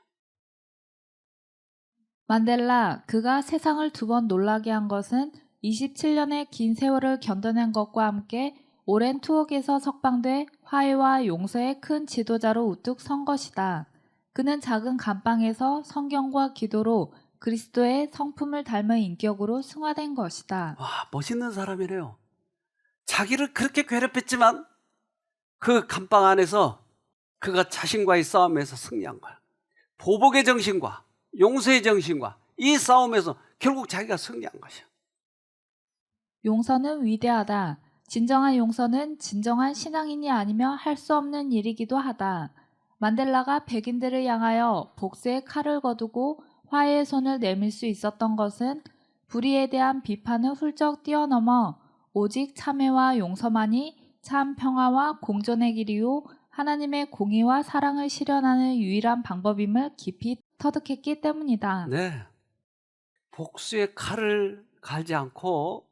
만델라, 그가 세상을 2번 놀라게 한 것은 27년의 긴 세월을 견뎌낸 것과 함께 오랜 투옥에서 석방돼 화해와 용서의 큰 지도자로 우뚝 선 것이다. 그는 작은 감방에서 성경과 기도로 그리스도의 성품을 닮은 인격으로 승화된 것이다. 와, 멋있는 사람이래요. 자기를 그렇게 괴롭혔지만 그 감방 안에서 그가 자신과의 싸움에서 승리한 거야. 보복의 정신과 용서의 정신과 이 싸움에서 결국 자기가 승리한 것이야. 용서는 위대하다. 진정한 용서는 진정한 신앙인이 아니면 할 수 없는 일이기도 하다. 만델라가 백인들을 향하여 복수의 칼을 거두고 화해의 손을 내밀 수 있었던 것은 불의에 대한 비판을 훌쩍 뛰어넘어 오직 참회와 용서만이 참 평화와 공존의 길이요 하나님의 공의와 사랑을 실현하는 유일한 방법임을 깊이 터득했기 때문이다. 네, 복수의 칼을 갈지 않고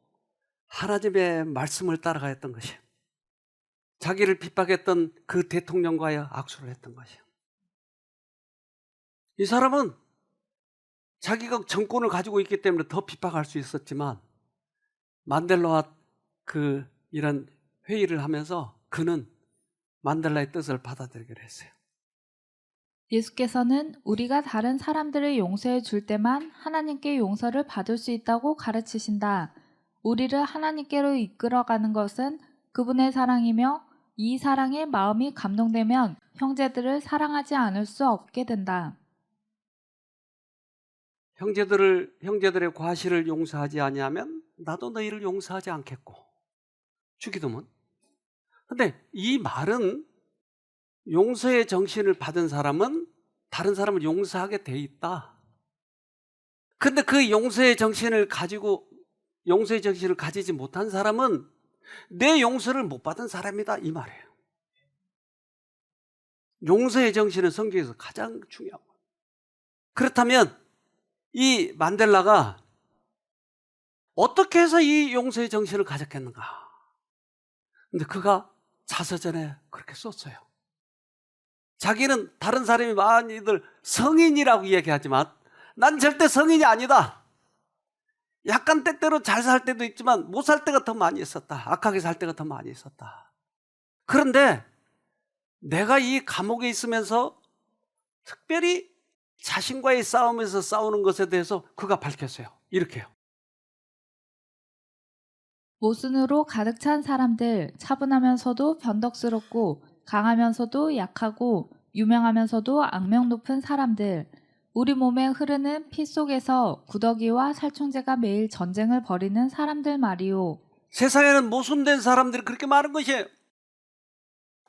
하나님의 말씀을 따라가 했던 것이에요. 자기를 핍박했던 그 대통령과의 악수를 했던 것이에요. 이 사람은 자기가 정권을 가지고 있기 때문에 더 핍박할 수 있었지만 만델라와 이런 회의를 하면서 그는 만델라의 뜻을 받아들이기로 했어요. 예수께서는 우리가 다른 사람들을 용서해 줄 때만 하나님께 용서를 받을 수 있다고 가르치신다. 우리를 하나님께로 이끌어가는 것은 그분의 사랑이며 이 사랑에 마음이 감동되면 형제들을 사랑하지 않을 수 없게 된다. 형제들의 과실을 용서하지 아니하면 나도 너희를 용서하지 않겠고. 주기도문. 근데 이 말은 용서의 정신을 받은 사람은 다른 사람을 용서하게 돼 있다. 근데 그 용서의 정신을 가지지 못한 사람은 내 용서를 못 받은 사람이다 이 말이에요. 용서의 정신은 성경에서 가장 중요한 거예요. 그렇다면 이 만델라가 어떻게 해서 이 용서의 정신을 가졌겠는가? 근데 그가 자서전에 그렇게 썼어요. 자기는 다른 사람이 많이들 성인이라고 얘기하지만 난 절대 성인이 아니다. 약간 때때로 잘 살 때도 있지만 못 살 때가 더 많이 있었다. 악하게 살 때가 더 많이 있었다. 그런데 내가 이 감옥에 있으면서 특별히 자신과의 싸움에서 싸우는 것에 대해서 그가 밝혔어요. 이렇게요. 모순으로 가득 찬 사람들, 차분하면서도 변덕스럽고 강하면서도 약하고 유명하면서도 악명 높은 사람들, 우리 몸에 흐르는 피 속에서 구더기와 살충제가 매일 전쟁을 벌이는 사람들 말이오. 세상에는 모순된 사람들이 그렇게 많은 것이에요.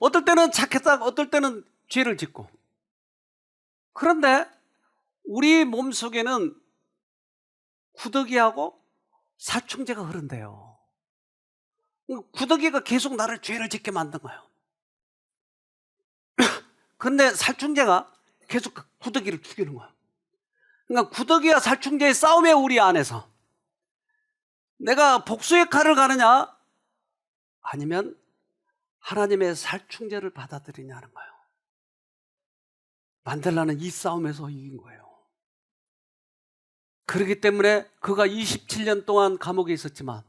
어떨 때는 착했다, 어떨 때는 죄를 짓고. 그런데 우리 몸속에는 구더기하고 살충제가 흐른대요. 구더기가 계속 나를 죄를 짓게 만든 거예요. 근데 살충제가 계속 그 구더기를 죽이는 거예요. 그러니까 구더기와 살충제의 싸움에 우리 안에서 내가 복수의 칼을 가느냐 아니면 하나님의 살충제를 받아들이냐는 거예요. 만델라는 이 싸움에서 이긴 거예요. 그렇기 때문에 그가 27년 동안 감옥에 있었지만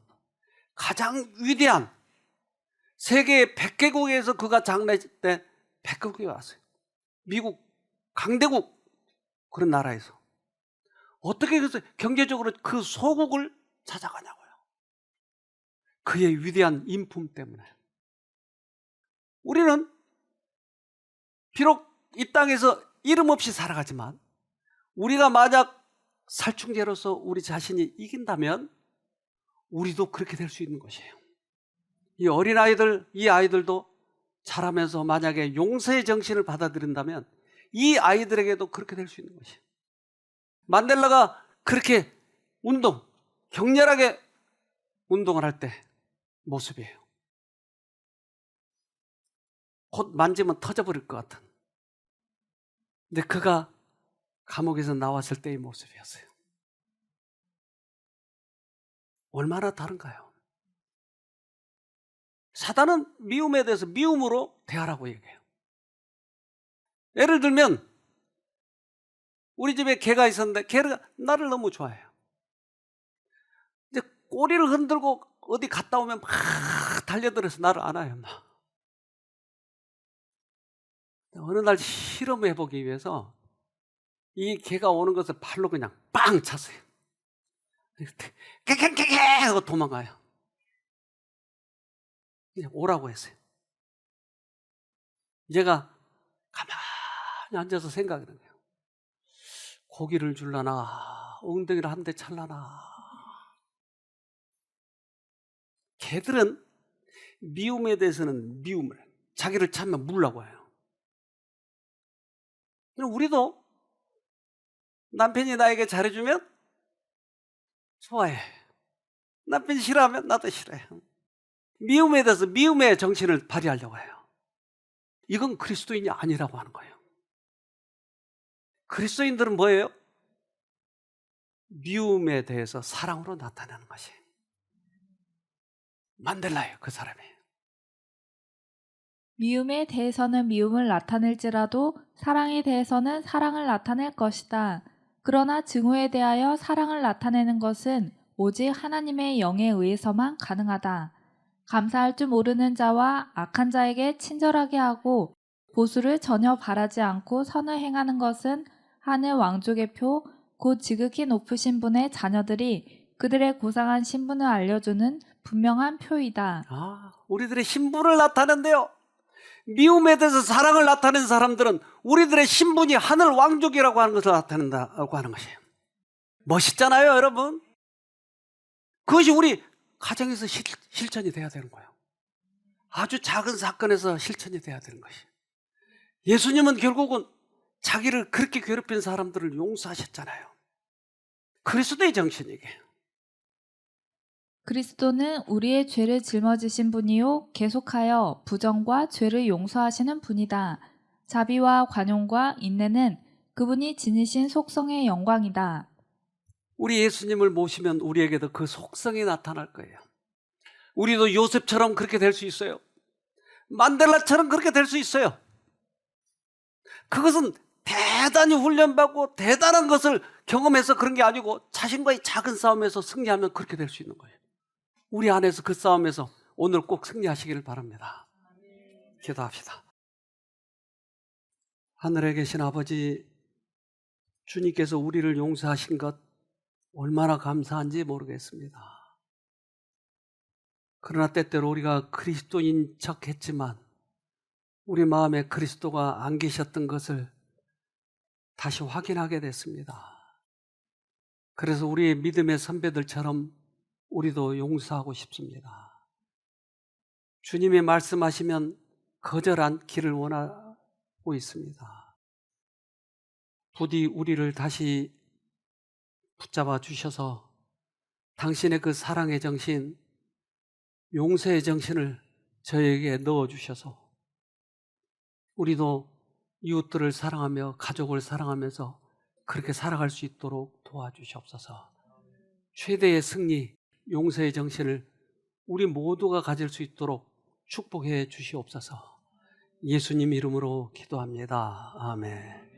가장 위대한 세계 100개국에서 그가 장례 때 100개국에 왔어요. 미국 강대국 그런 나라에서 어떻게 그래서 경제적으로 그 소국을 찾아가냐고요. 그의 위대한 인품 때문에. 우리는 비록 이 땅에서 이름 없이 살아가지만 우리가 만약 살충제로서 우리 자신이 이긴다면 우리도 그렇게 될 수 있는 것이에요. 이 어린아이들, 이 아이들도 자라면서 만약에 용서의 정신을 받아들인다면 이 아이들에게도 그렇게 될 수 있는 것이에요. 만델라가 그렇게 격렬하게 운동을 할 때 모습이에요. 곧 만지면 터져버릴 것 같은. 근데 그가 감옥에서 나왔을 때의 모습이었어요. 얼마나 다른가요? 사단은 미움에 대해서 미움으로 대하라고 얘기해요. 예를 들면 우리 집에 개가 있었는데 개가 나를 너무 좋아해요. 이제 꼬리를 흔들고 어디 갔다 오면 막 달려들어서 나를 안아요. 어느 날 실험해 보기 위해서 이 개가 오는 것을 발로 그냥 빵 찼어요. 깨깨깨깨 하고 도망가요. 그냥 오라고 했어요. 얘가 가만히 앉아서 생각을 해요. 고기를 줄라나 엉덩이를 한 대 찰라나. 개들은 미움에 대해서는 미움을, 자기를 찾으면 물라고 해요. 우리도 남편이 나에게 잘해주면 좋아해. 남편이 싫어하면 나도 싫어해. 미움에 대해서 미움의 정신을 발휘하려고 해요. 이건 그리스도인이 아니라고 하는 거예요. 그리스도인들은 뭐예요? 미움에 대해서 사랑으로 나타내는 것이. 만델라예요, 그 사람이. 미움에 대해서는 미움을 나타낼지라도 사랑에 대해서는 사랑을 나타낼 것이다. 그러나 증오에 대하여 사랑을 나타내는 것은 오직 하나님의 영에 의해서만 가능하다. 감사할 줄 모르는 자와 악한 자에게 친절하게 하고 보수를 전혀 바라지 않고 선을 행하는 것은 하늘 왕족의 표, 곧 지극히 높으신 분의 자녀들이 그들의 고상한 신분을 알려주는 분명한 표이다. 우리들의 신분을 나타낸대요. 미움에 대해서 사랑을 나타낸 사람들은 우리들의 신분이 하늘 왕족이라고 하는 것을 나타낸다고 하는 것이에요. 멋있잖아요, 여러분. 그것이 우리 가정에서 실천이 돼야 되는 거예요. 아주 작은 사건에서 실천이 돼야 되는 것이에요. 예수님은 결국은 자기를 그렇게 괴롭힌 사람들을 용서하셨잖아요. 그리스도의 정신이게. 그리스도는 우리의 죄를 짊어지신 분이요 계속하여 부정과 죄를 용서하시는 분이다. 자비와 관용과 인내는 그분이 지니신 속성의 영광이다. 우리 예수님을 모시면 우리에게도 그 속성이 나타날 거예요. 우리도 요셉처럼 그렇게 될 수 있어요. 만델라처럼 그렇게 될 수 있어요. 그것은 대단히 훈련받고 대단한 것을 경험해서 그런 게 아니고 자신과의 작은 싸움에서 승리하면 그렇게 될 수 있는 거예요. 우리 안에서 그 싸움에서 오늘 꼭 승리하시기를 바랍니다. 기도합시다. 하늘에 계신 아버지, 주님께서 우리를 용서하신 것 얼마나 감사한지 모르겠습니다. 그러나 때때로 우리가 그리스도인 척 했지만 우리 마음에 그리스도가 안 계셨던 것을 다시 확인하게 됐습니다. 그래서 우리의 믿음의 선배들처럼 우리도 용서하고 싶습니다. 주님이 말씀하시면 거절한 길을 원하고 있습니다. 부디 우리를 다시 붙잡아 주셔서 당신의 그 사랑의 정신, 용서의 정신을 저에게 넣어주셔서 우리도 이웃들을 사랑하며 가족을 사랑하면서 그렇게 살아갈 수 있도록 도와주시옵소서. 최대의 승리, 용서의 정신을 우리 모두가 가질 수 있도록 축복해 주시옵소서. 예수님 이름으로 기도합니다. 아멘.